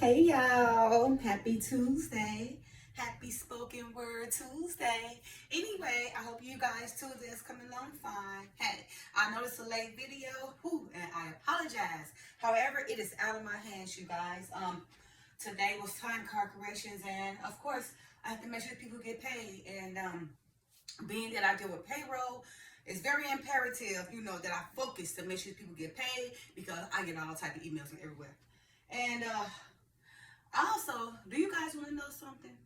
Hey y'all, happy Tuesday. Happy spoken word Tuesday. Anyway, I hope you guys Tuesday is coming along fine. Hey, I know it's a late video, and I apologize. However, it is out of my hands, you guys. Today was time card corrections, and of course, I have to make sure people get paid. And being that I deal with payroll, it's very imperative, that I focus to make sure people get paid because I get all type of emails from everywhere. And also, do you guys want to know something?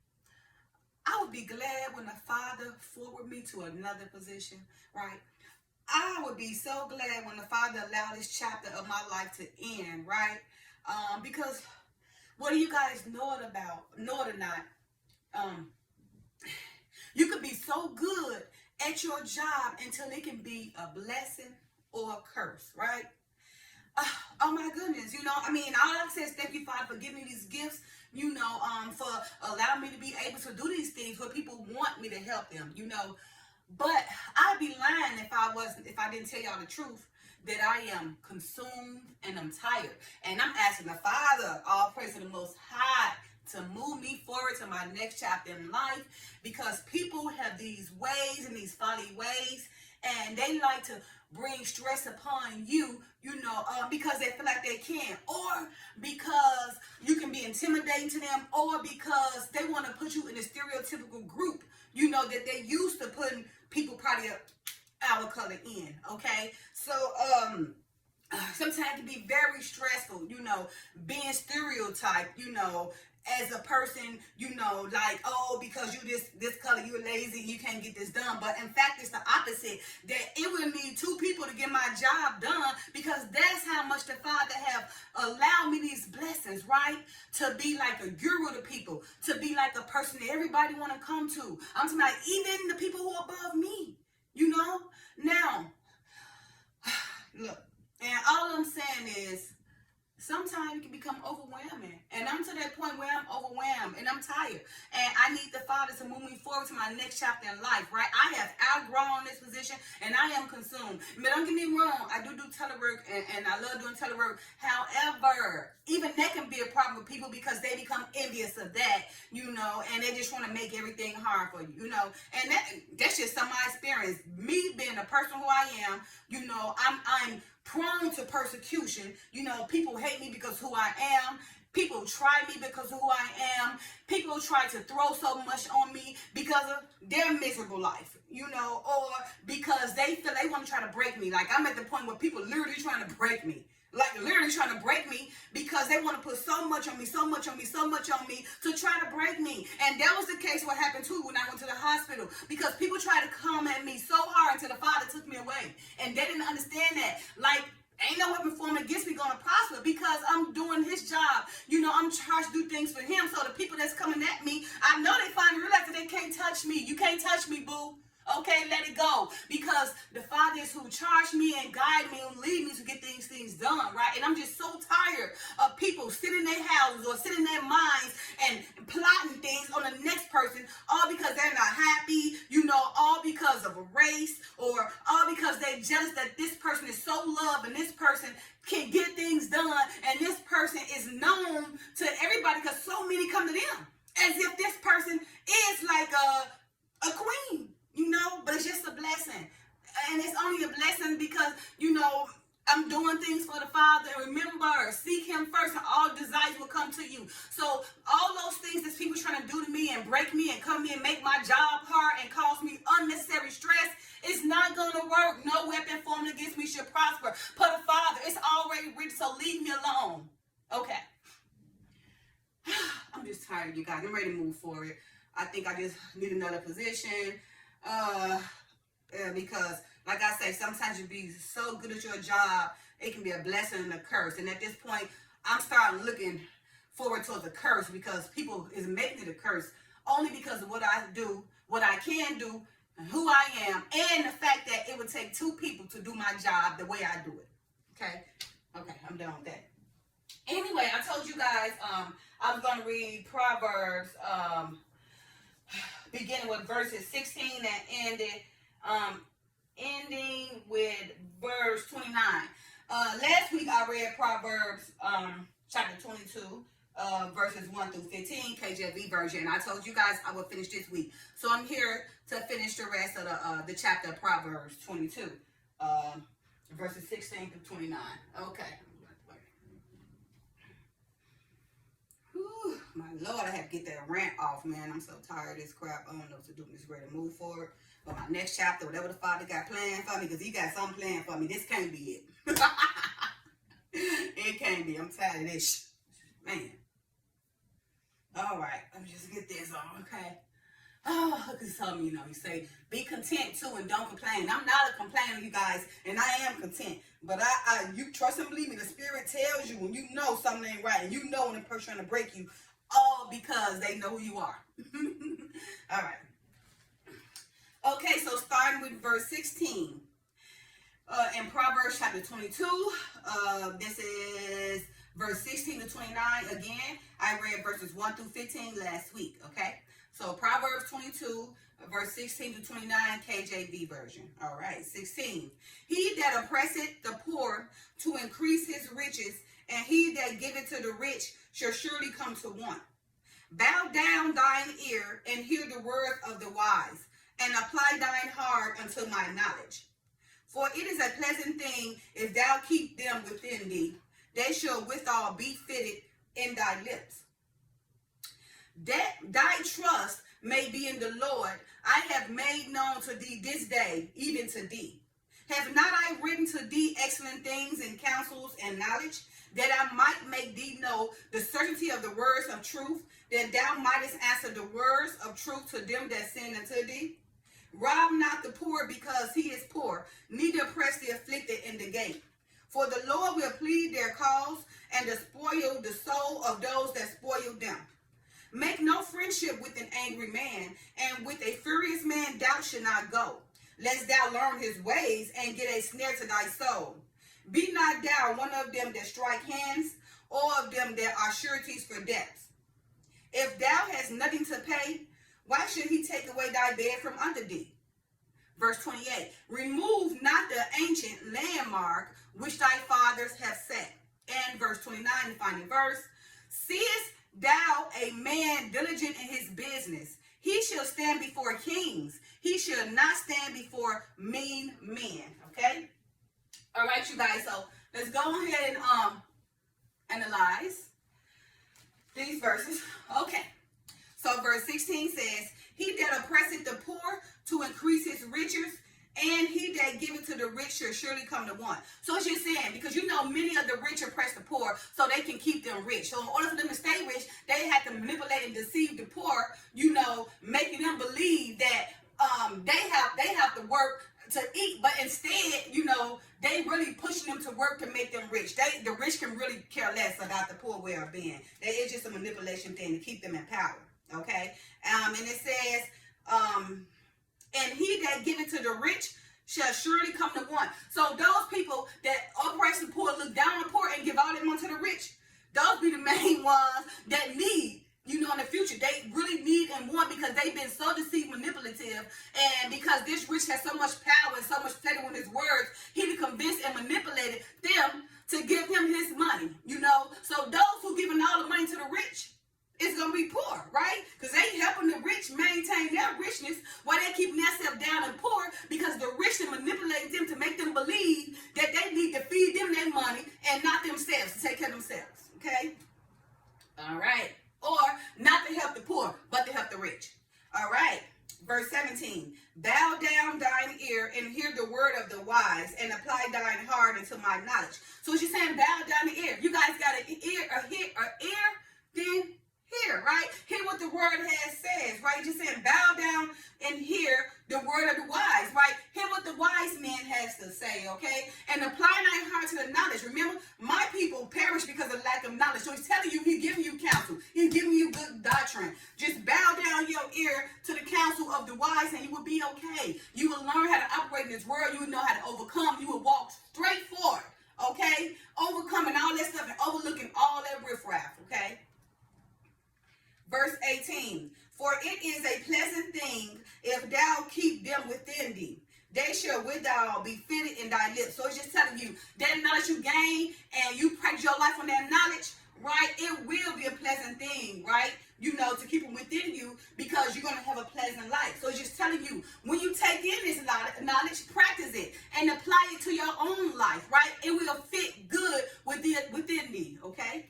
I would be glad when the Father forward me to another position, right? I would be so glad when the Father allowed this chapter of my life to end, right? Because whether you guys know it or not, you could be so good at your job until it can be a blessing or a curse, right? Oh my goodness, all I say is thank you, Father, for giving me these gifts, for allowing me to be able to do these things where people want me to help them, But I'd be lying if I didn't tell y'all the truth that I am consumed and I'm tired. And I'm asking the Father, all praise to the Most High, to move me forward to my next chapter in life, because people have these ways and these folly ways, and they like to bring stress upon you, because they feel like they can, or because you can be intimidating to them, or because they want to put you in a stereotypical group, that they used to putting people probably our color in, okay? So, sometimes it can be very stressful, being stereotyped, as a person, like, oh, because you this color, you're lazy, you can't get this done. But in fact, it's the opposite, that it would need two people to get my job done, because that's how much the Father have allowed me these blessings, right? To be like a guru to people, to be like a person that everybody want to come to. I'm talking about even the people who are above me, Now, look, and all I'm saying is, sometimes it can become overwhelming. And I'm to that point where I'm overwhelmed and I'm tired. And I need the Father to move me forward to my next chapter in life, right? I have outgrown this position and I am consumed. But don't get me wrong, I do telework and I love doing telework. However, even that can be a problem with people because they become envious of that, and they just want to make everything hard for you, And that's just some of my experience. Me being the person who I am, I'm prone to persecution. People hate me because who I am. People try me because of who I am. People try to throw so much on me because of their miserable life, or because they feel they want to try to break me. Like, I'm at the point where people literally trying to break me. Like, literally trying to break me because they want to put so much on me to try to break me. And that was the case what happened too when I went to the hospital, because people tried to come at me so hard until the Father took me away. And they didn't understand that. Like, ain't no weapon formed against me gonna prosper because I'm doing his job. I'm charged to do things for him. So the people that's coming at me, I know they finally realize that they can't touch me. You can't touch me, boo. Okay, let it go. Because the Father is who charged me and guide me and lead me to get these things done, right? And I'm just so tired of people sitting in their houses or sitting in their minds and plotting things on the next person, all because they're not happy, all because of a race, or all because they're jealous that this person is so loved and this person can get things done and this person is known to everybody because so many come to them as if this person is like a queen. But it's just a blessing. And it's only a blessing because, I'm doing things for the Father. Remember, seek him first and all desires will come to you. So all those things that people trying to do to me and break me and come in and make my job hard and cause me unnecessary stress, it's not going to work. No weapon formed against me should prosper. But the Father, it's already written, so leave me alone. Okay. I'm just tired, you guys. I'm ready to move forward. I think I just need another position. Because, like I say, sometimes you be so good at your job, it can be a blessing and a curse. And at this point, I'm starting looking forward towards a curse because people is making it a curse only because of what I do, what I can do, and who I am, and the fact that it would take two people to do my job the way I do it. Okay, I'm done with that. Anyway, I told you guys I was going to read Proverbs beginning with verses 16 and ending with verse 29. Last week I read Proverbs chapter 22, verses 1 through 15, KJV version. I told you guys I would finish this week. So I'm here to finish the rest of the chapter of Proverbs 22, verses 16 through 29. Okay. Whew, my Lord, I have to get that rant off, man. I'm so tired of this crap. I don't know what to do. I'm just ready to move forward. But my next chapter, whatever the Father got planned for me, because he got something planned for me, this can't be it. It can't be. I'm tired of this. Man. All right. Let me just get this on, okay? Oh, look at something, you say, be content too and don't complain. I'm not a complainer, you guys, and I am content. But you trust and believe me, the Spirit tells you when you know something ain't right, and you know when a person trying to break you, all because they know who you are. All right. Okay, so starting with verse 16. In Proverbs chapter 22, this is verse 16 to 29. Again, I read verses 1 through 15 last week, okay? So Proverbs 22, verse 16 to 29, KJV version. All right, 16. He that oppresseth the poor to increase his riches, and he that giveth to the rich shall surely come to want. Bow down thine ear, and hear the words of the wise, and apply thine heart unto my knowledge. For it is a pleasant thing if thou keep them within thee. They shall withal be fitted in thy lips. That thy trust may be in the Lord, I have made known to thee this day, even to thee. Have not I written to thee excellent things and counsels and knowledge, that I might make thee know the certainty of the words of truth, that thou mightest answer the words of truth to them that send unto thee? Rob not the poor because he is poor, neither oppress the afflicted in the gate. For the Lord will plead their cause, and despoil the soul of those that spoil them. Make no friendship with an angry man, and with a furious man thou shalt not go, lest thou learn his ways, and get a snare to thy soul. Be not thou one of them that strike hands, or of them that are sureties for debts. If thou hast nothing to pay, why should he take away thy bed from under thee? Verse 28, remove not the ancient landmark which thy fathers have set. And verse 29, the final verse, seest thou a man diligent in his business? He shall stand before kings. He shall not stand before mean men. Okay? All right, you guys. So let's go ahead and analyze these verses. Okay. So verse 16 says, he that oppresseth the poor to increase his riches, and he that giveth to the rich shall surely come to want. So it's just saying, because many of the rich oppress the poor so they can keep them rich. So in order for them to stay rich, they have to manipulate and deceive the poor, making them believe that they have to work to eat, but instead, they really pushing them to work to make them rich. The rich can really care less about the poor well-being. It's just a manipulation thing to keep them in power. Okay, and it says, and he that giveth to the rich shall surely come to want. So those people that oppress the poor, look down on the poor, and give all their money to the rich, those be the main ones that need, in the future. They really need and want, because they've been so deceived, manipulative, and because this rich has so much power and so much flavor with his words, he convinced and manipulated them to give him his money, So those who giving all the money to the rich, it's going to be poor, right? Because they helping the rich maintain their richness while they keeping themselves down and poor, because the rich are manipulating them to make them believe that they need to feed them their money and not themselves, to take care of themselves, okay? All right. Or not to help the poor, but to help the rich. All right. Verse 17, bow down thine ear and hear the word of the wise, and apply thine heart unto my knowledge. So she's saying bow down the ear. You guys got an ear, then hear, right? Hear what the word says, right? Just saying bow down and hear the word of the wise, right? Hear what the wise man has to say, okay? And apply thy heart to the knowledge. Remember, my people perish because of lack of knowledge. So he's telling you, he's giving you counsel. He's giving you good doctrine. Just bow down your ear to the counsel of the wise, and you will be okay. You will learn how to operate in this world. You will know how to overcome. You will walk straight forward, okay? Overcoming all that stuff and overlooking all that riffraff, okay? Verse 18, for it is a pleasant thing if thou keep them within thee. They shall withal be fitted in thy lips. So it's just telling you, that knowledge you gain and you practice your life on that knowledge, right? It will be a pleasant thing, right? You know, to keep them within you because you're going to have a pleasant life. So it's just telling you, when you take in this knowledge, practice it and apply it to your own life, right? It will fit good within thee, okay?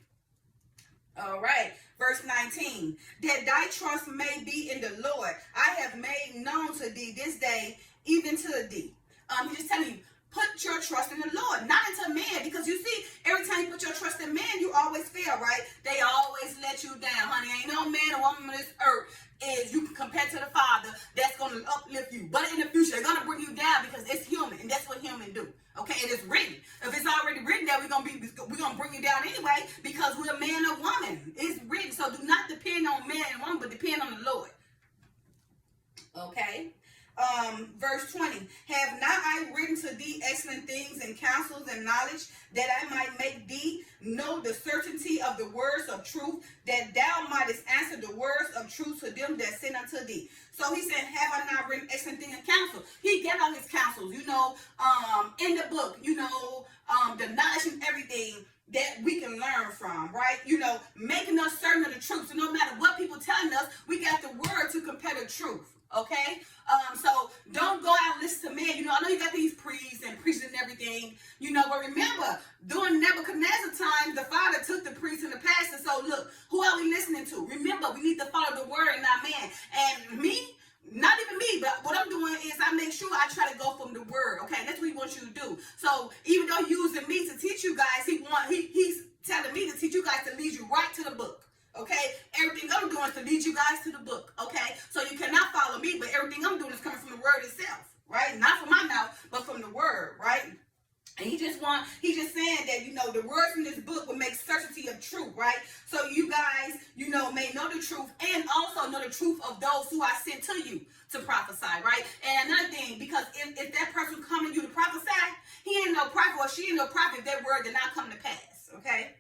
All right, verse 19. That thy trust may be in the Lord. I have made known to thee this day, even to thee. He's just telling you, put your trust in the Lord, not into man. Because you see, every time you put your trust in man, you always fail, right? They always let you down, honey. Ain't no man or woman on this earth is you compared to the Father that's going to uplift you. But in the future, they're going to bring you down because it's human, and that's what humans do. Okay, it is written. If it's already written that we're gonna bring you down anyway because we're a man or woman. It's written. So do not depend on man and woman, but depend on the Lord. Okay. Verse 20, have not I written to thee excellent things and counsels and knowledge, that I might make thee know the certainty of the words of truth, that thou mightest answer the words of truth to them that send unto thee. So he said, have I not written excellent things and counsel? He gave all his counsels, you know, in the book, you know, the knowledge and everything that we can learn from, right? You know, making us certain of the truth. So no matter what people telling us, we got the word to compare the truth. Okay, so don't go out and listen to men. You know, I know you got these priests and preachers and everything, you know, but remember, during Nebuchadnezzar time, the Father took the priests and the pastors. So look, who are we listening to? Remember, we need to follow the word and not man. And me, not even me, but what I'm doing is I make sure I try to go from the word. Okay, that's what he wants you to do. So even though using me to teach you guys, he's telling me to teach you guys to lead you right to the book. Okay, everything I'm doing is to lead you guys to the book. Okay, so you cannot follow me, but everything I'm doing is coming from the word itself, right? Not from my mouth, but from the word, right? And he's just saying that, you know, the words in this book will make certainty of truth, right? So you guys, you know, may know the truth and also know the truth of those who I sent to you to prophesy, right? And another thing, because if that person coming to you to prophesy, he ain't no prophet or she ain't no prophet if that word did not come to pass, okay?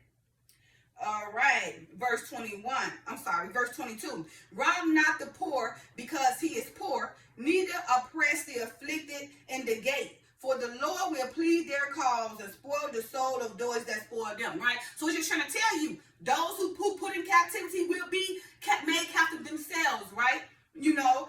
All right, verse 22. Rob not the poor because he is poor, neither oppress the afflicted in the gate. For the Lord will plead their cause and spoil the soul of those that spoil them, right? So it's just trying to tell you, those who put in captivity will be made captive themselves, right? You know,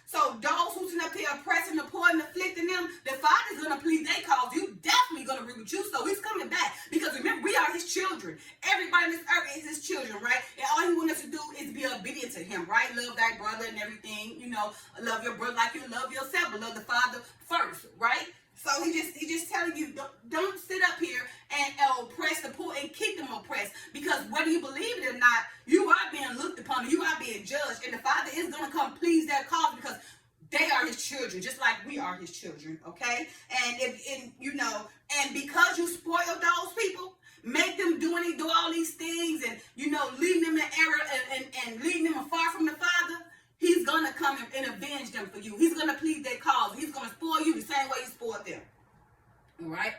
so those who sit up here oppressing the poor and afflicting them, the Father's going to plead their cause. You definitely going to agree with you. So he's coming back because remember, we are his children. Everybody on this earth is his children, right? And all he wants us to do is be obedient to him, right? Love thy brother and everything, you know, love your brother like you love yourself, but love the Father first, right? So he just telling you, don't sit up here and oppress the poor and keep them oppressed, because whether you believe it or not, you are being looked upon, you are being judged, and the Father is going to come please their cause because they are his children, just like we are his children, okay? And because you spoil those people, make them do all these things, and you know, leading them in error and leading them far from the Father. He's going to come and avenge them for you. He's going to plead their cause. He's going to spoil you the same way he spoiled them. All right?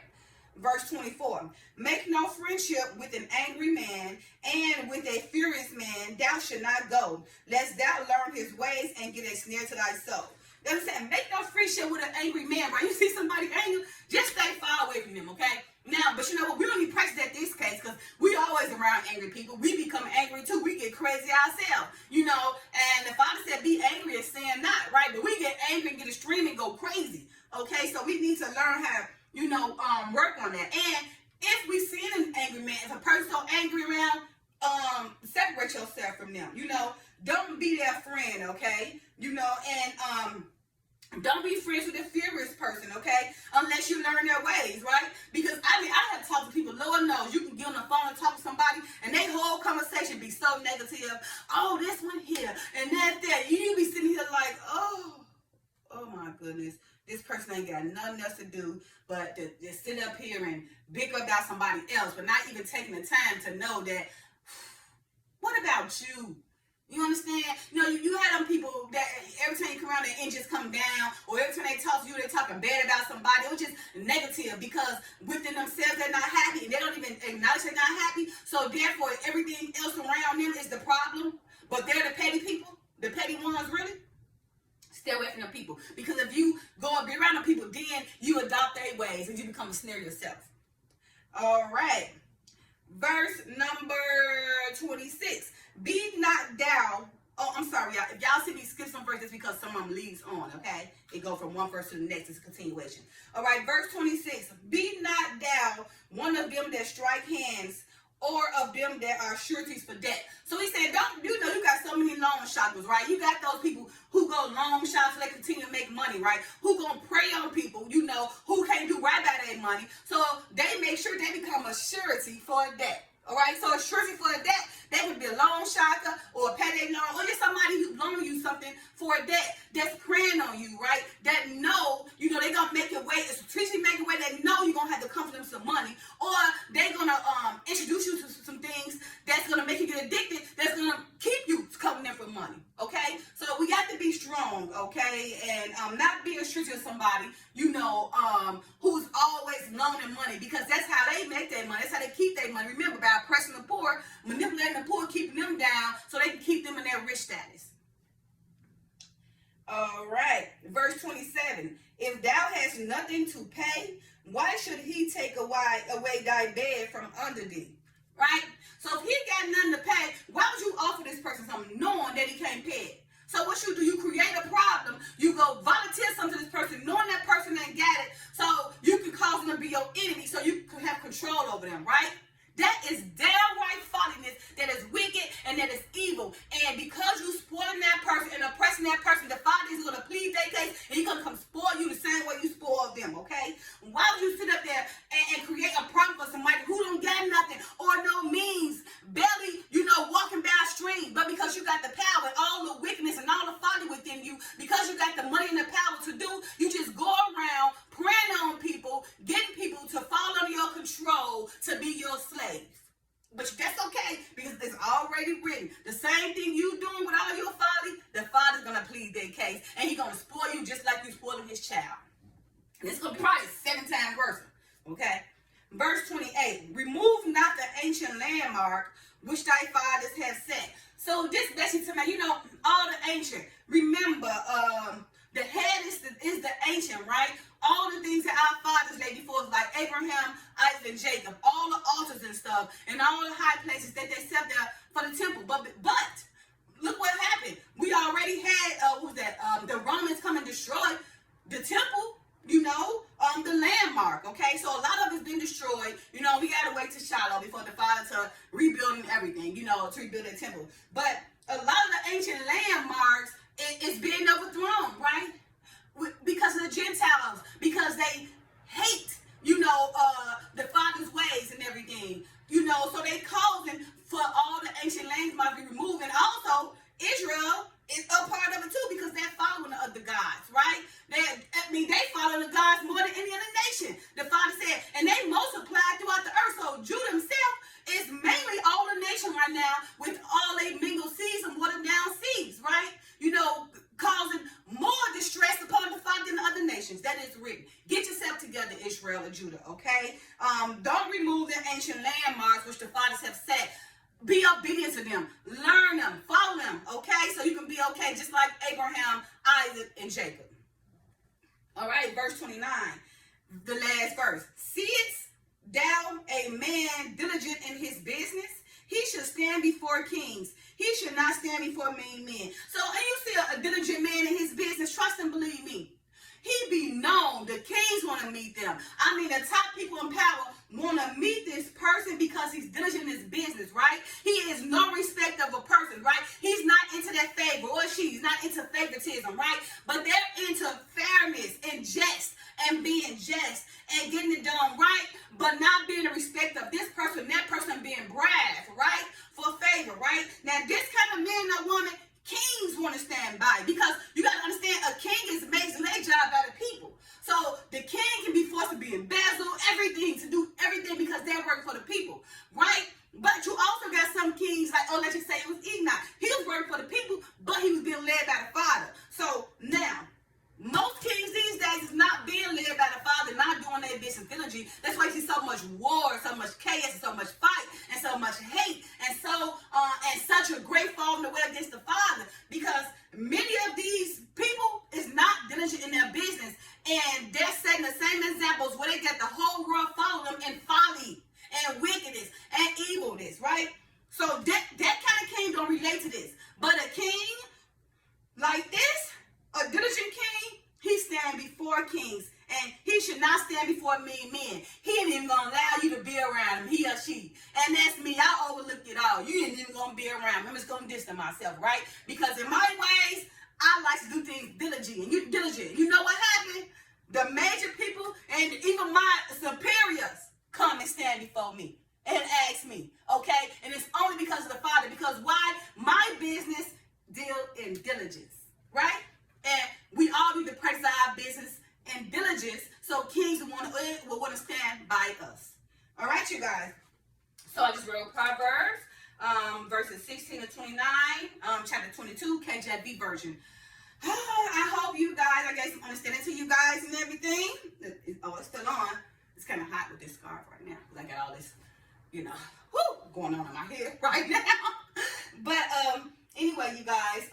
Verse 24. Make no friendship with an angry man, and with a furious man thou shalt not go, lest thou learn his ways and get a snare to thy soul. They're saying, make no friendship with an angry man, right? You see somebody angry, just stay far away from them, okay? Now, but you know what? We don't need practice at this case because we always around angry people. We become angry too. We get crazy ourselves, you know. And the Father said, be angry and sin not, right? But we get angry and get extreme and go crazy, okay? So we need to learn how, you know, work on that. And if we see an angry man, if a person so angry around, separate yourself from them, you know. Don't be their friend, okay? You know, and don't be friends with a furious person, okay? Unless you learn their ways, right? Because, I have talked to people, Lord knows, you can get on the phone and talk to somebody, and their whole conversation be so negative. Oh, this one here, and that. You be sitting here like, oh my goodness. This person ain't got nothing else to do but to just sit up here and bicker about somebody else, but not even taking the time to know that, what about you? You understand? You know, you had them people that every time you come around, their engines come down, or every time they talk to you, they're talking bad about somebody. It was just negative because within themselves, they're not happy, and they don't even acknowledge they're not happy. So therefore, everything else around them is the problem, but they're the petty people, the petty ones, really. Stay away from them people, because if you go and be around them people, then you adopt their ways, and you become a snare yourself. All right. verse number 26. Be not thou. Oh, I'm sorry, y'all. If y'all see me skip some verses, because some of them leads on, okay? It goes from one verse to the next. It's a continuation. All right, verse 26. Be not thou one of them that strike hands, or of them that are sureties for debt. So he said, don't, you know, you got so many loan shoppers, right? You got those people who go loan shop so they continue to make money, right? Who gonna prey on people, you know, who can't do right by their money. So they make sure they become a surety for a debt. All right, so a surety for a debt, that would be a loan sharker or a payday loan, or just somebody who loan you something for a debt that's preying on you, right? That know, you know, they're gonna make it way, strategically make it way they know you're gonna have to come for them some money, or they're gonna introduce you to some things that's gonna make you get addicted, that's gonna keep you coming in for money. Okay, so we got to be strong, okay, and not be a stranger to somebody, you know, who's always loaning money, because that's how they make their money. That's how they keep their money. Remember, by oppressing the poor, manipulating the poor, keeping them down so they can keep them in their rich status. All right, verse 27. If thou hast nothing to pay, why should he take away thy bed from under thee? Right? So if he got nothing to pay, why would you offer this person something knowing that he can't pay it? So what you do, you create a problem, you go volunteer something to this person, knowing that person ain't got it, so you can cause them to be your enemy, so you can have control over them, right? That is downright folliness, that is wicked, and that is evil. And because you spoiling that person and oppressing that person, the Father is going to plead their case, and he's going to come spoil you the same way you spoiled them, okay? Why would you sit up there and create a problem for somebody who don't got nothing or no means, barely, you know, walking downstream, but because you got the power and all the wickedness and all the folly within you, because you got the money and the power to do, you just go around preying on people, getting people to fall under your control to be your slaves. But that's okay, because it's already written. The same thing you doing with all your folly, the Father's going to plead their case, and he's going to spoil you just like you spoiling his child. And it's going to be probably 7 times worse. Okay? Verse 28. Remove not the ancient landmark which thy fathers have set. So this basically telling me, you know, all the ancient. Remember, the head is the ancient, right? All the things that our fathers laid before us, like Abraham, Isaac, and Jacob, all the altars and stuff, and all the high places that they set there for the temple. But look what happened. We already had, the Romans come and destroy the temple, you know, the landmark, okay? So a lot of it's been destroyed. You know, we got to wait to Shiloh before the Father to rebuild everything, you know, to rebuild the temple. But a lot of the ancient landmarks, it's being overthrown, right? Because of the Gentiles, because they hate, you know, the Father's ways and everything, you know, so they causing for all the ancient landmarks to be removed. And also, Israel is a part of it too, because they're following the other gods, right? They follow the gods more than any other nation. The Father said, and they multiply throughout the earth. So Judah himself is mainly all the nation right now, with all they mingled seeds and watered down seeds, right? You know, causing more distress upon the Father than the other nations. That is written. Get yourself together, Israel and Judah, okay? Don't remove the ancient landmarks which the fathers have set. Be obedient to them. Learn them. Follow them, okay? So you can be okay, just like Abraham, Isaac, and Jacob. All right, verse 29, the last verse. Seest thou a man diligent in his business? He should stand before kings. He should not stand before mean men. So, and you see a diligent man in his business, trust and believe me. He be known. The kings want to meet them. I mean, the top people in power want to meet this person because he's diligent in his business, right? He is no respect of a person, right? He's not into that favor, or she's not into favoritism, right? But they're into fairness and just and being just and getting it done right, but not being in respect of this person, that person being bragged, right? For favor, right? Now, this kind of man or woman, kings want to stand by, because you got to understand, a king is making their job by the people. So the king can be forced to be embezzled, everything, to do everything because they're working for the people, right? But you also got some kings, like, let's just say it was Enoch. He was working for the people, but he was being led by the Father. So now, most kings these days is not being led by the Father, not doing their business diligently. That's why you see so much war, so much chaos, and so much fight, and so much hate, and such a great falling away against the Father, because many of these people is not diligent in their business, and they're setting the same examples where they get the whole world following them in folly and wickedness and ain't even gonna be around me. I'm just gonna distance myself, right? Because in my ways, I like to do things diligent. You know what happened? The major people and even my superiors come and stand before me and ask me, okay? And it's only because of the Father. Because why? My business deal in diligence, right? And we all need to practice our business in diligence so kings will want to stand by us. All right, you guys. So I just wrote Proverbs, verses 16 to 29, chapter 22, KJV version. I hope you guys, I gave some understanding to you guys and everything. Oh, it's still on. It's kind of hot with this scarf right now because I got all this, going on in my head right now. But anyway, you guys,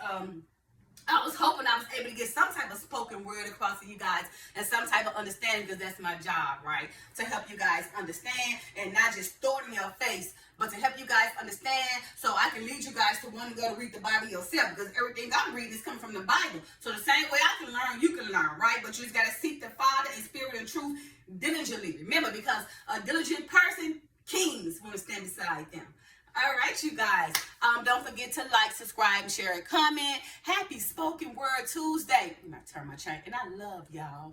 I was hoping I was able to get some type of spoken word across to you guys and some type of understanding, because that's my job, right? To help you guys understand and not just throw it in your face, but to help you guys understand so I can lead you guys to want to go to read the Bible yourself, because everything I'm reading is coming from the Bible. So the same way I can learn, you can learn, right? But you just got to seek the Father in spirit and truth diligently. Remember, because a diligent person, kings want to stand beside them. All right, you guys. Don't forget to like, subscribe, and share, and comment. Happy Spoken Word Tuesday. I'm going to turn my chain. And I love y'all.